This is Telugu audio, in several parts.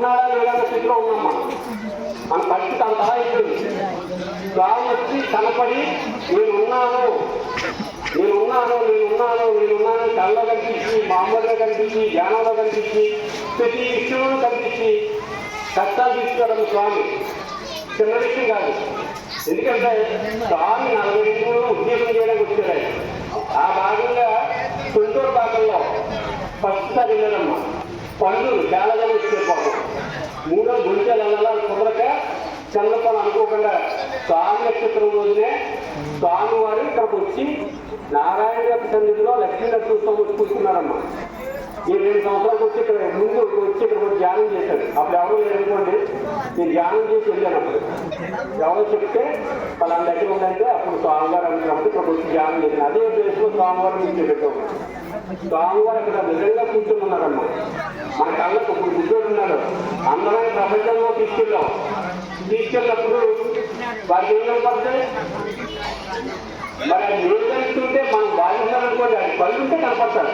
ఉన్నారా లేదా స్థితిలో ఉన్నాం. మన పరిస్థితి అంతా అయిపోయింది. స్వామి వచ్చి కనపడి నేనున్నాను కళ్ళలో కనిపించి, మామూలుగా కనిపించి, జ్ఞానంలో కనిపించి, ప్రతి విషయంలో కనిపించి కష్టాలు తీసుకోవడం స్వామి చిన్న విషయం కాదు. ఎందుకంటే స్వామి 40 నిమిషంలో ఉద్యోగం చేయడానికి వచ్చారు. ఆ భాగంగా తొందూరు భాగంలో ఫస్ట్ సారి వెళ్ళారమ్మా. పనులు చాలా జనం వచ్చేపోవడం, 3 గుంటలు వెళ్ళాలా కుదరక చంద్రపాలు అనుకోకుండా స్వామి నక్షత్రం రోజునే స్వామి వారు ఇక్కడికి వచ్చి నారాయణ గారి సన్నిధిలో లక్ష్మీ నరసింహస్వామి వచ్చి కూర్చున్నారమ్మా. ఈ 2 సంవత్సరాలకు వచ్చి ఇక్కడ ముందు వచ్చి ఇక్కడ ధ్యానం చేశారు. అప్పుడు ఎవరో లేదనుకోండి, నేను ధ్యానం చేసి వెళ్ళాను. అప్పుడు ఎవరో చెప్తే వాళ్ళ దగ్గర ఉందంటే అప్పుడు స్వామివారు అనుకున్నప్పుడు ఇక్కడికి వచ్చి ధ్యానం చేశాను. అదే ప్లేస్లో స్వామివారు నుంచి పెట్టాము. స్వామివారు అక్కడ నిజంగా కూర్చొని ఉన్నారమ్మా. మన కళ్ళకు ఇప్పుడు గుడ్డోడు ఉన్నారు. అందమైన ప్రపంచంలో తీసుకెళ్ళినప్పుడు వారికి ఏం కనపడుతుంది? మరి అది ఏం కలుస్తుంటే మనం బాధించాలనుకోండి, అది కళ్ళు ఉంటే కనపడతాడు.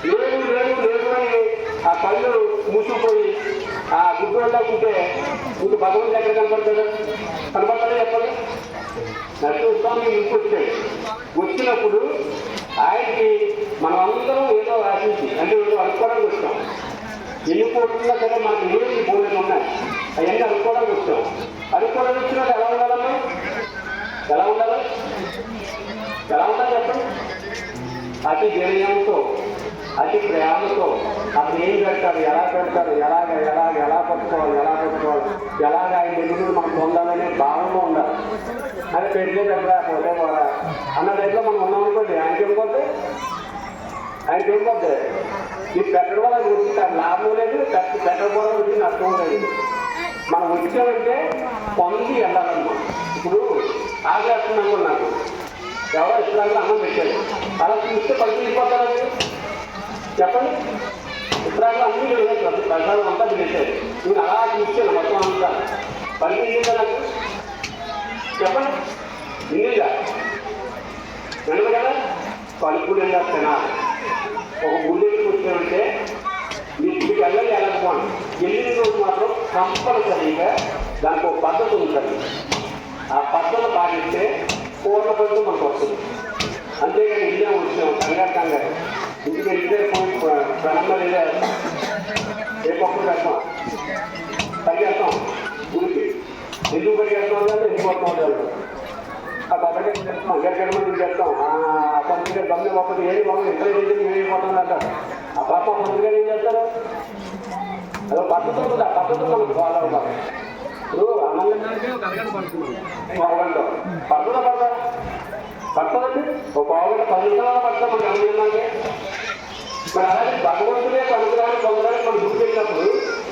లేదు అని ఆ కళ్ళు మూసుకుపోయి ఆ గుడ్డోళ్ళ ఉంటే ఇంక భగవంతుడు ఎక్కడ కనపడతాడు? కనపడతాడే చెప్పండి. నరసింహస్వామి ఇంటికి వచ్చాడు. వచ్చినప్పుడు ఆయనకి మనం అందరం ఏదో ఆశించి అంటే ఏదో అనుకోవడానికి వచ్చాం. ఎన్ని కోట్లున్నా సరే మనకు ఏమి బోధనలు ఉన్నాయి, అవన్నీ అనుకోవడానికి వచ్చాం. అనుకోవడానికి వచ్చినట్టు ఎలా ఉండాలమ్మా? ఎలా ఉండాలి చెప్పండి. అతి వినయంతో, అతి ప్రేమతో అతను ఏం పెడతాడు, ఎలా పట్టుకోవాలి, ఎలాగ ఆయన ఎదురు మనం పొందాలనే భావంలో ఉండాలి. అది పెడితే పెట్టరా పోతే పోరా అన్న దగ్గర మనం ఉన్నాం అనుకోండి, ఆయనకేం పోతే ఈ పెట్టడం వల్ల వచ్చి లాభం లేదు, పెట్టకపోవడం వచ్చి నష్టం లేదు. మనం వచ్చామంటే పొంది వెళ్ళాలమ్మా. ఇప్పుడు ఆగేస్తున్నాం నాకు ఎవరు ఇష్టంగా అన్నం పెట్టారు, అలా చూస్తే పని వెళ్ళిపోతారా చెప్పండి. ఇతరాలు అన్నీ ప్రసాదం అంతా తినేశారు. నేను అలా చూసాను మొత్తం అంతా పని వెళ్ళిందా నాకు చెప్పండి. నిండిగా నిండదు కదా. కలుపు నిండా తినాలి. ఒక గుళ్ళకి వచ్చామంటే మీకు వెళ్ళకపోండి. వెళ్ళిన రోజు మాత్రం కంపల్సరీగా దానికి ఒక పద్ధతి ఉంటుంది. ఆ పద్ధతి పాటిస్తే పూర్ణ పద్ధతి మనకు వస్తుంది. అంతేగాని ఇదే వచ్చాం కంగారు ఇంటికి వెళ్తే ప్రాణంలో లేదా ఏ పప్పు చేస్తాం పరిగెడతాం గుడికి. ఎందుకు పరిగెడతాం అంటే వెళ్ళిపోతాం. ఆ కొబ్బరికాయ చేస్తాం, గడిగడమని చేస్తాం. ఆ పండుగ గమ్య పప్పది ఏది బాబు ఎక్కడ చేసి వెళ్ళిపోతాం అంటారు. ఆ పాప పండుగ ఏం చేస్తారు? అదో పద్ధతి ఉంటుంది. ఆ పద్ధతి మనకు ఫాలో అవ్వాలి. ఇప్పుడు అన్నంటే ఒక అరగంట పడుతున్నాం, పడుతుందండి. ఒక పావుగంట 10 నిమిషాలు పడతాం మనకి అన్నదానికి. మరి అలాగే భగవంతుడే పనుకోవడానికి పొందడానికి మనం గుర్తు పెట్టినప్పుడు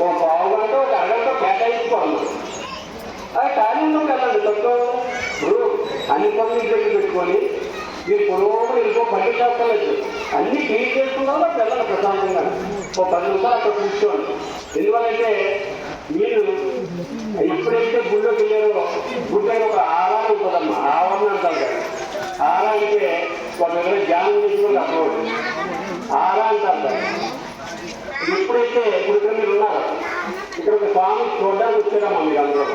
ఒక పావుగంట ఒక అరగంట కేటాయించుకోవాలి. అది ఖాళీ ఉన్నాం కదండి. తక్కువ ఇప్పుడు అన్ని పనులు ఇంటికి పెట్టుకొని మీరు పొడవుగా ఇంకో 10 చేస్తలేదు. అన్ని క్లీన్ చేసుకున్నాలో పిల్లలు ప్రశాంతంగా ఒక 10 నిమిషాలు అక్కడ కూర్చోండి. ఎందువల్లంటే మీరు ఎప్పుడైతే గుళ్ళోకి వెళ్ళారో గుడ్డకి ఒక ఆరాధన ఉంటుందమ్మా. ఆవరణ అంటారు కదా. ఆరా అంటే ఒక దగ్గర ధ్యానం చేసుకుని అప్పుడు ఆరా అంటారు. ఎప్పుడైతే ఇప్పుడు ఇక్కడ మీరు ఉన్నారు, ఇక్కడ ఒక స్వామి చూడడానికి వచ్చారమ్మా. మీరు అందరూ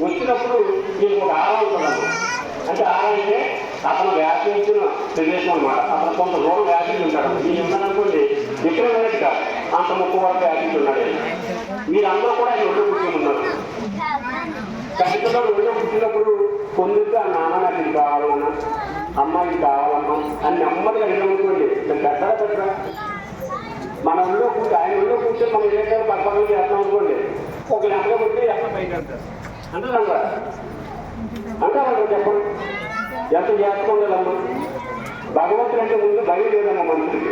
వచ్చినప్పుడు మీకు ఒక ఆరా ఉంటుందమ్మా. అంటే ఆరా అంటే అతను వ్యాపించిన ప్రదేశం అనమాట. అతను కొంత దూరం వ్యాపించి ఉంటాడు. మీరు ఉన్నారనుకోండి ఇక్కడ ఉన్నట్టు కాదు, అంత ముప్పు వరకు వ్యాపించి ఉన్నాడు. మీరందరూ కూడా ఆయన ఒళ్ళో కూర్చొని ఉన్నారు. కవితలో ఒళ్ళో కూర్చున్నప్పుడు పొందితే ఆ నాన్న నాకు ఇది కావాలన్నా, అమ్మాయికి కావాలన్నా అని నెమ్మదిగా వెళ్ళనుకోండి. పెట్టరా మన ఒళ్ళో కూర్చో, ఆయన ఒళ్ళో కూర్చొని మనం ఏ పక్కన చేస్తాం అనుకోండి. ఒక నెమ్మగా కొట్టి ఎక్కడ బయట అంటారు అంటారు చెప్పండి. ఎంత చేసుకోండి భగవంతుడు అంటే ముందు భయం లేదమ్మా మనుషులకి.